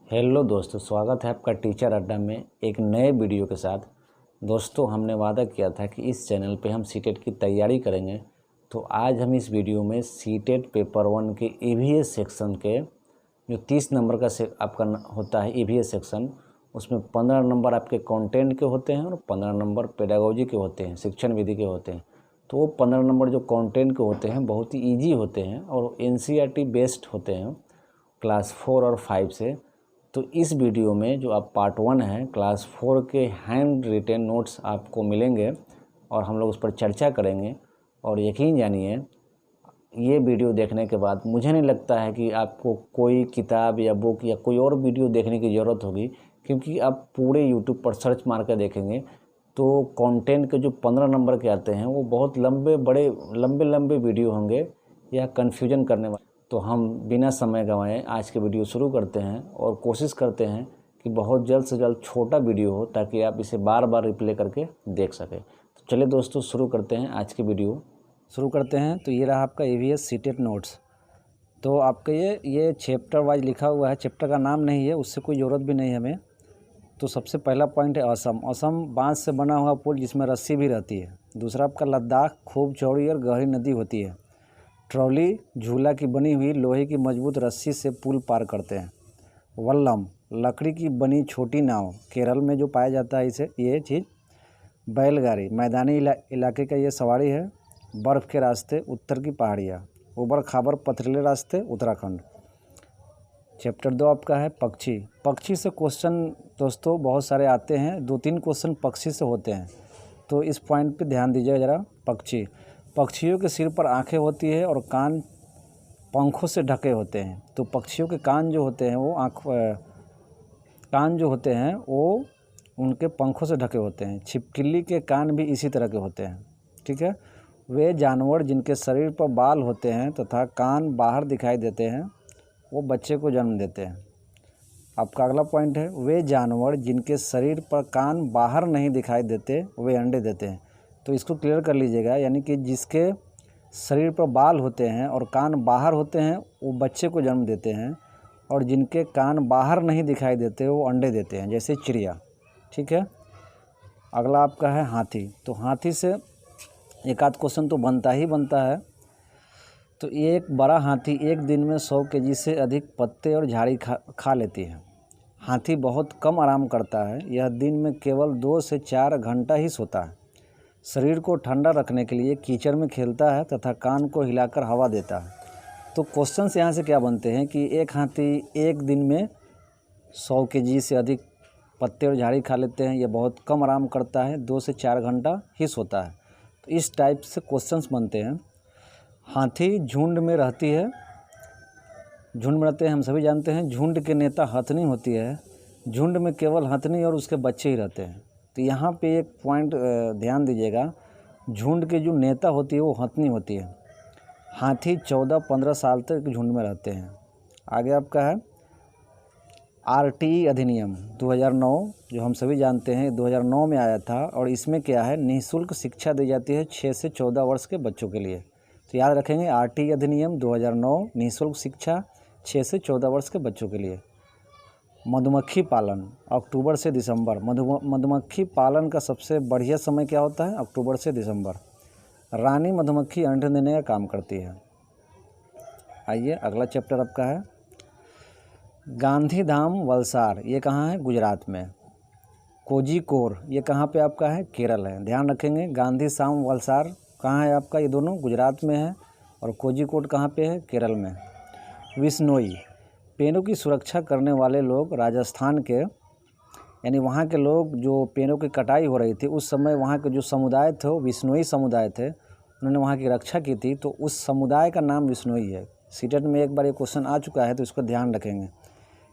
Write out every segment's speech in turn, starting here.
Hello दोस्तों, स्वागत है आपका टीचर अड्डा में एक नए वीडियो के साथ। दोस्तों, हमने वादा किया था कि इस चैनल पे हम सीटेट की तैयारी करेंगे, तो आज हम इस वीडियो में सीटेट पेपर 1 के ईवीएस सेक्शन के जो 30 नंबर का आपका होता है ईवीएस सेक्शन, उसमें 15 नंबर आपके कंटेंट के होते हैं और 15 नंबर पेडागोजी के होते हैं, शिक्षण विधि के होते हैं। तो वो 15 नंबर जो कंटेंट के होते हैं बहुत ही ईजी होते हैं और एनसीईआरटी बेस्ड होते हैं क्लास 4 और 5 से। तो इस वीडियो में जो आप पार्ट 1 है क्लास 4 के हैंड रिटेन नोट्स आपको मिलेंगे और हम लोग उस पर चर्चा करेंगे। और यकीन जानिए, ये वीडियो देखने के बाद मुझे नहीं लगता है कि आपको कोई किताब या बुक या कोई और वीडियो देखने की ज़रूरत होगी, क्योंकि आप पूरे यूट्यूब पर सर्च मार कर देखेंगे तो कंटेंट के जो 15 नंबर के आते हैं वो बहुत लंबे वीडियो होंगे या कन्फ्यूजन करने वाले। तो हम बिना समय गंवाए आज के वीडियो शुरू करते हैं और कोशिश करते हैं कि बहुत जल्द से जल्द छोटा वीडियो हो ताकि आप इसे बार बार रिप्ले करके देख सकें। तो चलिए दोस्तों, शुरू करते हैं आज की वीडियो शुरू करते हैं। तो ये रहा आपका ईवीएस सीटेट नोट्स। तो आपका ये चैप्टर वाइज लिखा हुआ है, चैप्टर का नाम नहीं है, उससे कोई ज़रूरत भी नहीं हमें। तो सबसे पहला पॉइंट है असम। असम बांस से बना हुआ पुल जिसमें रस्सी भी रहती है। दूसरा आपका लद्दाख खूब चौड़ी और गहरी नदी होती है। ट्रॉली झूला की बनी हुई लोहे की मजबूत रस्सी से पुल पार करते हैं। वल्लम लकड़ी की बनी छोटी नाव, केरल में जो पाया जाता है ये चीज़। बैलगाड़ी मैदानी इलाके का ये सवारी है। बर्फ़ के रास्ते उत्तर की पहाड़ियाँ। ऊबड़ खाबड़ पथरीले रास्ते उत्तराखंड। चैप्टर 2 आपका है पक्षी। पक्षी से क्वेश्चन दोस्तों बहुत सारे आते हैं, 2-3 क्वेश्चन पक्षी से होते हैं, तो इस पॉइंट पे ध्यान दीजिए ज़रा। पक्षियों के सिर पर आंखें होती है और कान पंखों से ढके होते हैं। तो पक्षियों के कान जो होते हैं वो उनके पंखों से ढके होते हैं। छिपकली के कान भी इसी तरह के होते हैं, ठीक है। वे जानवर जिनके शरीर पर बाल होते हैं तथा कान बाहर दिखाई देते हैं वो बच्चे को जन्म देते हैं। आपका अगला पॉइंट है वे जानवर जिनके शरीर पर कान बाहर नहीं दिखाई देते वे अंडे देते हैं। तो इसको क्लियर कर लीजिएगा, यानी कि जिसके शरीर पर बाल होते हैं और कान बाहर होते हैं वो बच्चे को जन्म देते हैं, और जिनके कान बाहर नहीं दिखाई देते वो अंडे देते हैं, जैसे चिड़िया, ठीक है। अगला आपका है हाथी। तो हाथी से एक आध क्वेश्चन तो बनता है। तो एक बड़ा हाथी एक दिन में 100 केजी से अधिक पत्ते और झाड़ी खा लेती है। हाथी बहुत कम आराम करता है, यह दिन में केवल 2 से 4 घंटा ही सोता है। शरीर को ठंडा रखने के लिए कीचड़ में खेलता है तथा कान को हिलाकर हवा देता है। तो क्वेश्चंस यहाँ से क्या बनते हैं कि एक हाथी एक दिन में 100 केजी से अधिक पत्ते और झाड़ी खा लेते हैं, यह बहुत कम आराम करता है, 2 से 4 घंटा ही सोता है। तो इस टाइप से क्वेश्चंस बनते हैं। हाथी झुंड में रहते हैं, हम सभी जानते हैं। झुंड के नेता हथनी होती है, झुंड में केवल हथनी और उसके बच्चे ही रहते हैं। तो यहाँ पे एक पॉइंट ध्यान दीजिएगा, झुंड के जो नेता होती है वो हथनी होती है। हाथी 14-15 साल तक झुंड में रहते हैं। आगे आपका है आरटीई अधिनियम 2009, जो हम सभी जानते हैं 2009 में आया था, और इसमें क्या है निःशुल्क शिक्षा दी जाती है 6 से 14 वर्ष के बच्चों के लिए। तो याद रखेंगे आरटीई अधिनियम 2009, निःशुल्क शिक्षा 6 से 14 वर्ष के बच्चों के लिए। मधुमक्खी पालन अक्टूबर से दिसंबर। मधुमक्खी पालन का सबसे बढ़िया समय क्या होता है? अक्टूबर से दिसंबर। रानी मधुमक्खी अंडे देने का काम करती है। आइए अगला चैप्टर आपका है गांधीधाम वलसाड, ये कहाँ है? गुजरात में। कोझिकोड ये कहाँ पे आपका है? केरल है। ध्यान रखेंगे गांधीधाम वलसाड कहाँ है आपका? ये दोनों गुजरात में है। और कोझिकोड कहाँ पे है? केरल में। विश्नोई पेड़ों की सुरक्षा करने वाले लोग राजस्थान के, यानी वहाँ के लोग जो पेड़ों की कटाई हो रही थी उस समय वहाँ के जो समुदाय थे वो विश्नोई समुदाय थे, उन्होंने वहाँ की रक्षा की थी, तो उस समुदाय का नाम विश्नोई है। सीटेट में एक बार ये क्वेश्चन आ चुका है तो इसको ध्यान रखेंगे।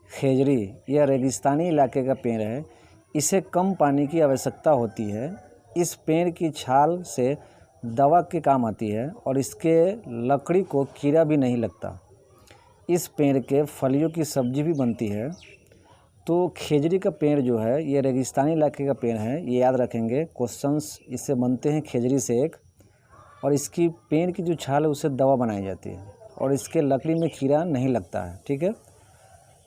खेजड़ी यह रेगिस्तानी इलाके का पेड़ है, इसे कम पानी की आवश्यकता होती है। इस पेड़ की छाल से दवा के काम आती है और इसके लकड़ी को कीड़ा भी नहीं लगता। इस पेड़ के फलियों की सब्जी भी बनती है। तो खेजड़ी का पेड़ जो है ये रेगिस्तानी इलाके का पेड़ है, ये याद रखेंगे। क्वेश्चंस इससे बनते हैं खेजड़ी से एक, और इसकी पेड़ की जो छाल है उससे दवा बनाई जाती है और इसके लकड़ी में कीड़ा नहीं लगता है, ठीक है।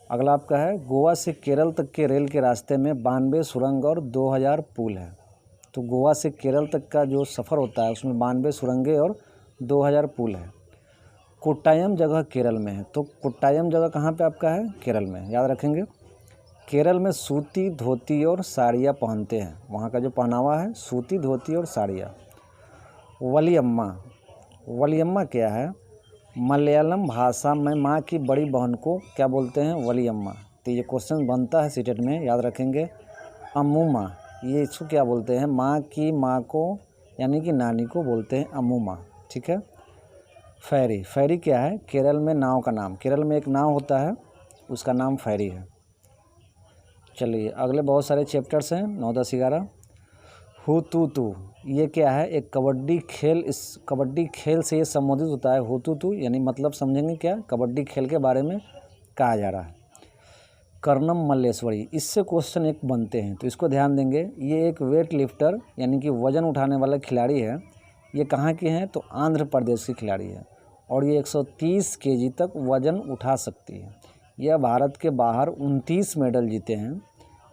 अगला आपका है गोवा से केरल तक के रेल के रास्ते में 92 सुरंग और 2000 पुल है। तो गोवा से केरल तक का जो सफ़र होता है उसमें 92 सुरंगें और 2000 पुल है। कोट्टायम जगह केरल में है। तो कोट्टायम जगह कहाँ पे आपका है? केरल में, याद रखेंगे। केरल में सूती धोती और साड़ियाँ पहनते हैं। वहाँ का जो पहनावा है सूती धोती और साड़ियाँ। वलियम्मा, वलियम्मा क्या है? मलयालम भाषा में माँ की बड़ी बहन को क्या बोलते हैं? वलियम्मा। तो ये क्वेश्चन बनता है सीटेट में, याद रखेंगे। अम्मूमा, ये इसको क्या बोलते हैं? माँ की माँ को यानी कि नानी को बोलते हैं अम्मूमा, ठीक है। फेरी, फेरी क्या है? केरल में नाव का नाम। केरल में एक नाव होता है उसका नाम फेरी है। चलिए अगले बहुत सारे चैप्टर्स हैं 9, 10, 11। हुतुतु, ये क्या है? एक कबड्डी खेल। इस कबड्डी खेल से ये संबोधित होता है। हुतुतु यानी मतलब समझेंगे क्या? कबड्डी खेल के बारे में कहा जा रहा है। कर्णम मल्लेश्वरी, इससे क्वेश्चन एक बनते हैं तो इसको ध्यान देंगे। ये एक वेट लिफ्टर यानी कि वज़न उठाने वाला खिलाड़ी है। ये कहाँ की हैं? तो आंध्र प्रदेश की खिलाड़ी है और ये 130 केजी तक वज़न उठा सकती है। यह भारत के बाहर 29 मेडल जीते हैं।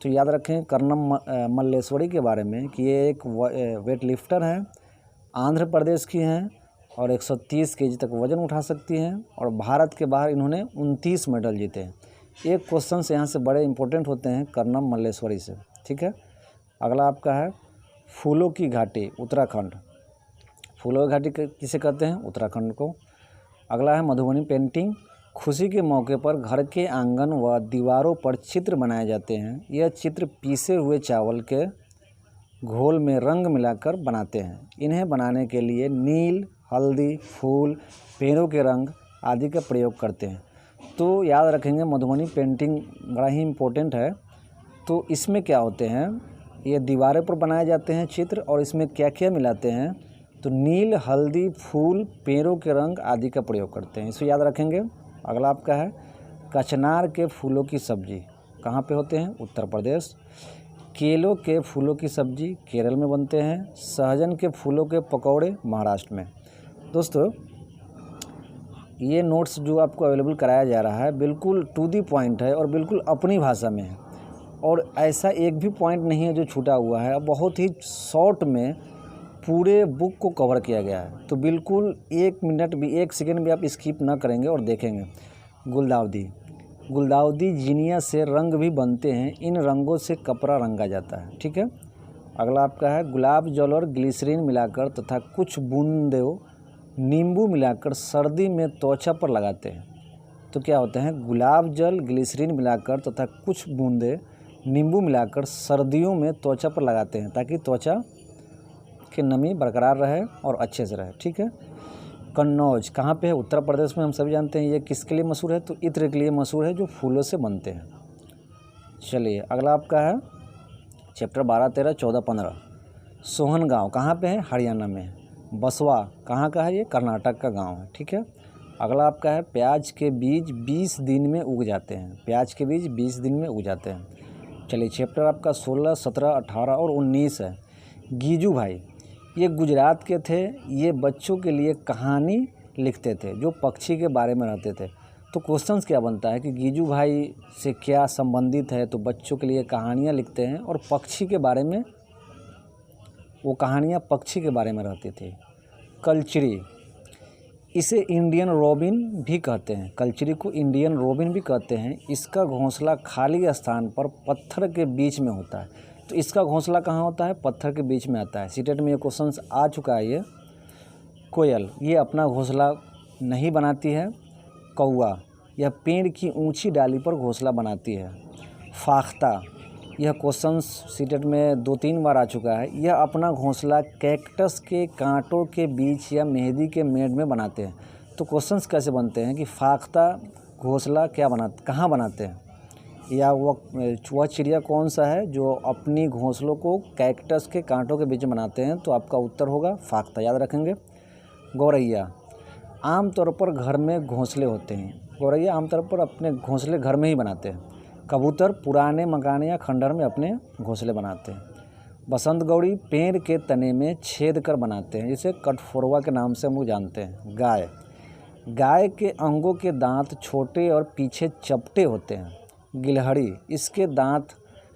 तो याद रखें कर्णम मल्लेश्वरी के बारे में कि ये एक वेट लिफ्टर हैं, आंध्र प्रदेश की हैं और 130 केजी तक वज़न उठा सकती हैं और भारत के बाहर इन्होंने 29 मेडल जीते हैं। एक क्वेश्चन से यहाँ से बड़े इंपॉर्टेंट होते हैं कर्णम मल्लेश्वरी से, ठीक है। अगला आपका है फूलों की घाटी, उत्तराखंड। फूलों की घाटी किसे कहते हैं? उत्तराखंड को। अगला है मधुबनी पेंटिंग। खुशी के मौके पर घर के आंगन व दीवारों पर चित्र बनाए जाते हैं। यह चित्र पीसे हुए चावल के घोल में रंग मिलाकर बनाते हैं। इन्हें बनाने के लिए नील, हल्दी, फूल, पेड़ों के रंग आदि का प्रयोग करते हैं। तो याद रखेंगे मधुबनी पेंटिंग बड़ा ही इम्पोर्टेंट है। तो इसमें क्या होते हैं? ये दीवारों पर बनाए जाते हैं चित्र और इसमें क्या क्या मिलाते हैं? तो नील, हल्दी, फूल, पेड़ों के रंग आदि का प्रयोग करते हैं। इसे याद रखेंगे। अगला आपका है कचनार के फूलों की सब्जी। कहाँ पे होते हैं? उत्तर प्रदेश। केलों के फूलों की सब्जी केरल में बनते हैं। सहजन के फूलों के पकौड़े महाराष्ट्र में। दोस्तों ये नोट्स जो आपको अवेलेबल कराया जा रहा है बिल्कुल टू दी पॉइंट है और बिल्कुल अपनी भाषा में है और ऐसा एक भी पॉइंट नहीं है जो छूटा हुआ है। बहुत ही शॉर्ट में पूरे बुक को कवर किया गया है। तो बिल्कुल 1 मिनट भी 1 सेकेंड भी आप स्किप ना करेंगे और देखेंगे। गुलदाउदी, गुलदाउदी जिनिया से रंग भी बनते हैं। इन रंगों से कपड़ा रंगा जाता है, ठीक है। अगला आपका है गुलाब जल और ग्लिसरीन मिलाकर तथा कुछ बूंदों नींबू मिलाकर सर्दी में त्वचा पर लगाते हैं। तो क्या होते हैं? गुलाब जल, ग्लिसरीन मिलाकर तथा कुछ बूंदे नींबू मिलाकर सर्दियों में त्वचा पर लगाते हैं ताकि त्वचा की नमी बरकरार रहे और अच्छे से रहे, ठीक है। कन्नौज कहाँ पे है? उत्तर प्रदेश में। हम सभी जानते हैं ये किसके लिए मशहूर है? तो इत्र के लिए मशहूर है जो फूलों से बनते हैं। चलिए अगला आपका है चैप्टर 12, 13, 14, 15। सोहन गाँव कहाँ पे है? हरियाणा में। बसवा कहाँ का है? ये कर्नाटक का गांव है, ठीक है। अगला आपका है प्याज के बीज 20 दिन में उग जाते हैं। प्याज के बीज 20 दिन में उग जाते हैं। चलिए चैप्टर आपका 16, 17, 18 और 19 है। गीजू भाई ये गुजरात के थे। ये बच्चों के लिए कहानी लिखते थे जो पक्षी के बारे में रहते थे। तो क्वेश्चंस क्या बनता है कि गीजू भाई से क्या संबंधित है? तो बच्चों के लिए कहानियाँ लिखते हैं और पक्षी के बारे में, वो कहानियाँ पक्षी के बारे में रहती थी। कलचरी, इसे इंडियन रॉबिन भी कहते हैं। कलचरी को इंडियन रॉबिन भी कहते हैं। इसका घोंसला खाली स्थान पर पत्थर के बीच में होता है। तो इसका घोंसला कहाँ होता है? पत्थर के बीच में आता है। सीटेट में ये क्वेश्चन आ चुका है। ये कोयल ये अपना घोंसला नहीं बनाती है। कौआ यह पेड़ की ऊंची डाली पर घोंसला बनाती है। फाख्ता यह क्वेश्चन सीटेट में 2-3 बार आ चुका है। यह अपना घोंसला कैक्टस के कांटों के बीच या मेहंदी के मेड़ में बनाते हैं। तो क्वेश्चंस कैसे बनते हैं कि फाख्ता घोंसला कहाँ बनाते हैं, या वह चिड़िया कौन सा है जो अपनी घोंसलों को कैक्टस के कांटों के बीच में बनाते हैं? तो आपका उत्तर होगा फाख्ता, याद रखेंगे। गौरैया आमतौर पर घर में घोंसले होते हैं। गौरैया आमतौर पर अपने घोंसले घर में ही बनाते हैं। कबूतर पुराने मकान या खंडहर में अपने घोंसले बनाते हैं। बसंत गौड़ी पेड़ के तने में छेद कर बनाते हैं, जिसे कटफोरवा के नाम से हम लोग जानते हैं। गाय, गाय के अंगों के दांत छोटे और पीछे चपटे होते हैं। गिलहरी, इसके दांत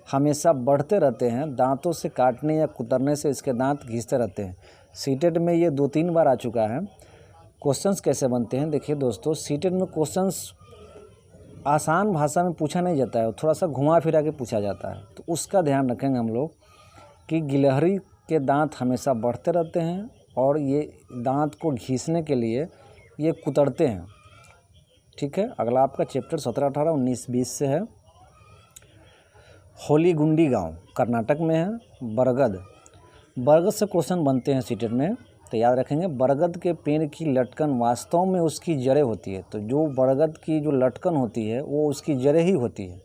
हमेशा बढ़ते रहते हैं, दांतों से काटने या कुतरने से इसके दांत घिसते रहते हैं। सीटेट में ये 2-3 बार आ चुका है। क्वेश्चंस कैसे बनते हैं देखिए दोस्तों, सीटेट में क्वेश्चंस आसान भाषा में पूछा नहीं जाता है, थोड़ा सा घुमा फिरा के पूछा जाता है, तो उसका ध्यान रखेंगे हम लोग कि गिलहरी के दांत हमेशा बढ़ते रहते हैं और ये दांत को घिसने के लिए ये कुतरते हैं। ठीक है, अगला आपका चैप्टर 17, 18, 19, 20 से है। होलीगुंडी गांव कर्नाटक में है। बरगद, बरगद से क्वेश्चन बनते हैं सीटेट में, तो याद रखेंगे बरगद के पेड़ की लटकन वास्तव में उसकी जड़ें होती है। तो जो बरगद की जो लटकन होती है वो उसकी जड़ें ही होती है।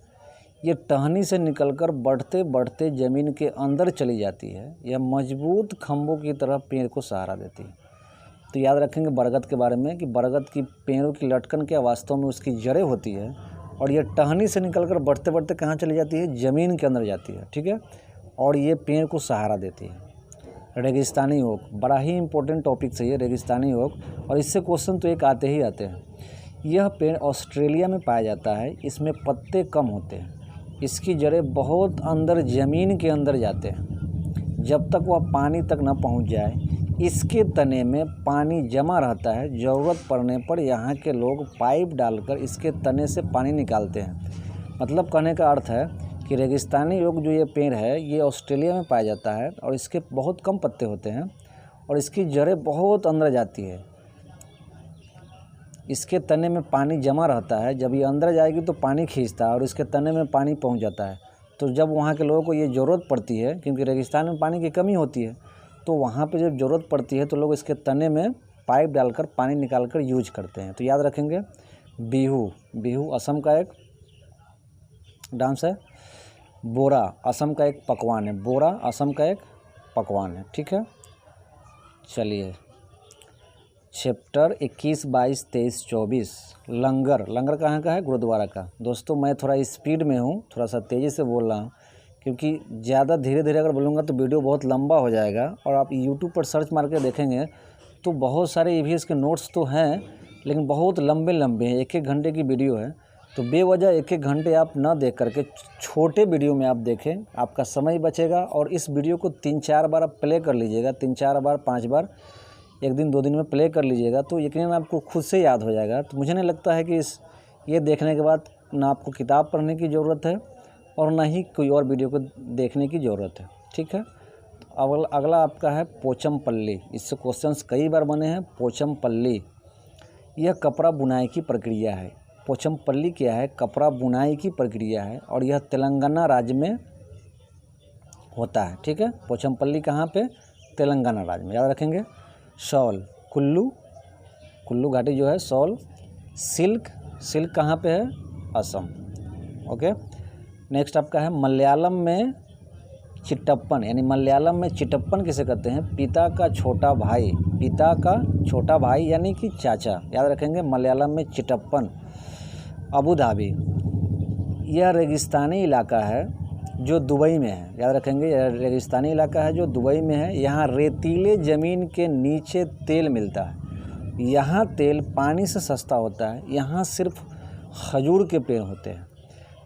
ये टहनी से निकलकर बढ़ते बढ़ते ज़मीन के अंदर चली जाती है। यह मजबूत खंभों की तरह पेड़ को सहारा देती है। तो याद रखेंगे बरगद के बारे में कि बरगद की पेड़ों की लटकन क्या वास्तव में उसकी जड़ें होती है और ये टहनी से निकलकर बढ़ते बढ़ते कहाँ चली जाती है, ज़मीन के अंदर जाती है। ठीक है, और ये पेड़ को सहारा देती है। रेगिस्तानी ओक, बड़ा ही इंपॉर्टेंट टॉपिक से ये रेगिस्तानी ओक, और इससे क्वेश्चन तो एक आते ही आते हैं। यह पेड़ ऑस्ट्रेलिया में पाया जाता है। इसमें पत्ते कम होते हैं, इसकी जड़ें बहुत अंदर ज़मीन के अंदर जाते हैं। जब तक वह पानी तक न पहुंच जाए इसके तने में पानी जमा रहता है। ज़रूरत पड़ने पर यहाँ के लोग पाइप डालकर इसके तने से पानी निकालते हैं। मतलब कहने का अर्थ है कि रेगिस्तानी ओक जो ये पेड़ है ये ऑस्ट्रेलिया में पाया जाता है और इसके बहुत कम पत्ते होते हैं और इसकी जड़ें बहुत अंदर जाती है। इसके तने में पानी जमा रहता है, जब ये अंदर जाएगी तो पानी खींचता है और इसके तने में पानी पहुंच जाता है। तो जब वहाँ के लोगों को ये ज़रूरत पड़ती है, क्योंकि रेगिस्तान में पानी की कमी होती है, तो वहाँ पे जब ज़रूरत पड़ती है तो लोग इसके तने में पाइप डालकर पानी निकाल कर यूज करते हैं। तो याद रखेंगे बिहू, बिहू असम का एक डांस है। बोरा असम का एक पकवान है, बोरा असम का एक पकवान है। ठीक है, चलिए चैप्टर 21, 22, 23, 24। लंगर, लंगर कहाँ का है, गुरुद्वारा का। दोस्तों मैं थोड़ा स्पीड में हूँ, थोड़ा सा तेज़ी से बोल रहा हूँ, क्योंकि ज़्यादा धीरे धीरे अगर बोलूँगा तो वीडियो बहुत लंबा हो जाएगा। और आप यूट्यूब पर सर्च मार के देखेंगे तो बहुत सारे EVS के नोट्स तो हैं, लेकिन बहुत लंबे लंबे हैं, 1-1 घंटे की वीडियो है। तो बेवजह 1-1 घंटे आप न देख करके छोटे वीडियो में आप देखें, आपका समय बचेगा। और इस वीडियो को 3-4 बार आप प्ले कर लीजिएगा, 3-4 बार 5 बार, 1 दिन 2 दिन में प्ले कर लीजिएगा, तो यकीनन आपको खुद से याद हो जाएगा। तो मुझे नहीं लगता है कि ये देखने के बाद ना आपको किताब पढ़ने की ज़रूरत है और ना ही कोई और वीडियो को देखने की ज़रूरत है। ठीक है, अगला आपका है पोचमपल्ली। इससे क्वेश्चंस कई बार बने हैं। पोचमपल्ली यह कपड़ा बुनाई की प्रक्रिया है। पोचमपल्ली क्या है, कपड़ा बुनाई की प्रक्रिया है और यह तेलंगाना राज्य में होता है। ठीक है, पोचमपल्ली कहाँ पे, तेलंगाना राज्य में, याद रखेंगे। शॉल, कुल्लू, कुल्लू घाटी जो है शॉल। सिल्क, सिल्क कहाँ पे है, असम। ओके, नेक्स्ट आपका है मलयालम में चिट्टप्पन, यानी मलयालम में चिट्टप्पन किसे कहते हैं, पिता का छोटा भाई, पिता का छोटा भाई यानी कि चाचा, याद रखेंगे मलयालम में चिट्टप्पन। अबू धाबी, यह रेगिस्तानी इलाका है जो दुबई में है, याद रखेंगे यह रेगिस्तानी इलाका है जो दुबई में है। यहाँ रेतीले ज़मीन के नीचे तेल मिलता है। यहाँ तेल पानी से सस्ता होता है। यहाँ सिर्फ खजूर के पेड़ होते हैं।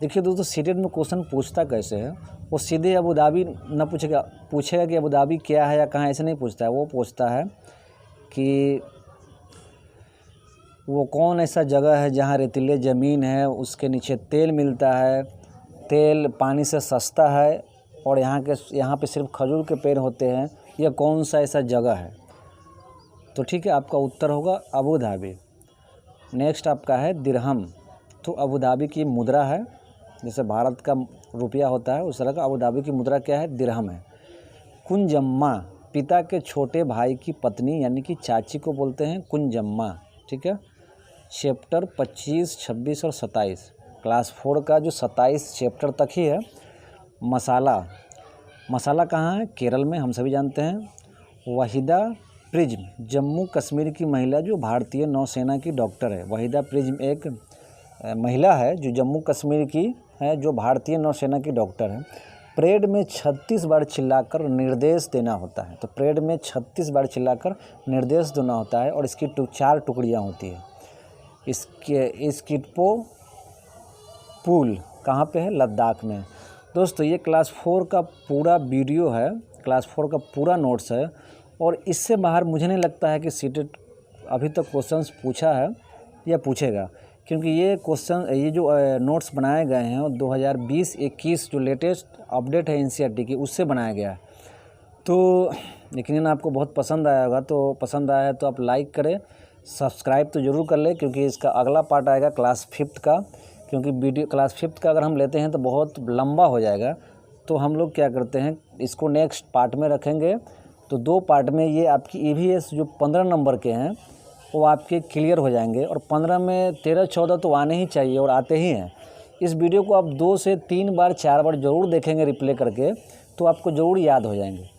देखिए दोस्तों, सीटेट में क्वेश्चन पूछता कैसे है, वो सीधे अबू धाबी न पूछेगा कि अबू धाबी क्या है या कहाँ, ऐसे नहीं पूछता है। वो पूछता है कि वो कौन ऐसा जगह है जहाँ रेतीले ज़मीन है, उसके नीचे तेल मिलता है, तेल पानी से सस्ता है और यहाँ पे सिर्फ खजूर के पेड़ होते हैं, यह कौन सा ऐसा जगह है। तो ठीक है, आपका उत्तर होगा अबू धाबी। नेक्स्ट आपका है दिरहम। तो अबू धाबी की मुद्रा है, जैसे भारत का रुपया होता है उस तरह का अबू धाबी की मुद्रा क्या है, दिरहम है। कुंजम्मा, पिता के छोटे भाई की पत्नी यानी कि चाची को बोलते हैं कुंजम्मा। ठीक है, चैप्टर 25, 26 और 27, क्लास 4 का जो 27 चैप्टर तक ही है। मसाला, मसाला कहाँ है, केरल में, हम सभी जानते हैं। वहीदा प्रिज्म, जम्मू कश्मीर की महिला जो भारतीय नौसेना की डॉक्टर है। वहीदा प्रिज्म एक महिला है जो जम्मू कश्मीर की है, जो भारतीय नौसेना की डॉक्टर है। परेड में 36 बार चिल्लाकर निर्देश देना होता है। तो परेड में 36 बार चिल्लाकर निर्देश देना होता है और इसकी 4 टुकड़ियाँ होती है। स्किटपो पूल कहाँ पे है, लद्दाख में। दोस्तों ये क्लास 4 का पूरा वीडियो है, क्लास 4 का पूरा नोट्स है, और इससे बाहर मुझे नहीं लगता है कि सीटेट अभी तक क्वेश्चंस पूछा है या पूछेगा, क्योंकि ये जो नोट्स बनाए गए हैं 2020-21 जो लेटेस्ट अपडेट है एनसीईआरटी की, उससे बनाया गया है। तो यकीनन आपको बहुत पसंद आया होगा, तो पसंद आया है तो आप लाइक करें, सब्सक्राइब तो ज़रूर कर लें, क्योंकि इसका अगला पार्ट आएगा क्लास 5 का, क्योंकि वीडियो क्लास 5 का अगर हम लेते हैं तो बहुत लंबा हो जाएगा। तो हम लोग क्या करते हैं, इसको नेक्स्ट पार्ट में रखेंगे। तो 2 पार्ट में ये आपकी ईवीएस जो 15 नंबर के हैं वो आपके क्लियर हो जाएंगे, और 15 में 13-14 तो आने ही चाहिए और आते ही हैं। इस वीडियो को आप 2 से 3 बार 4 बार ज़रूर देखेंगे रिप्ले करके, तो आपको ज़रूर याद हो जाएंगे।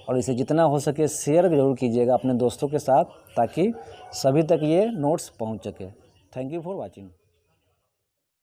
और इसे जितना हो सके शेयर ज़रूर कीजिएगा अपने दोस्तों के साथ, ताकि सभी तक ये नोट्स पहुंच सके। Thank you for watching.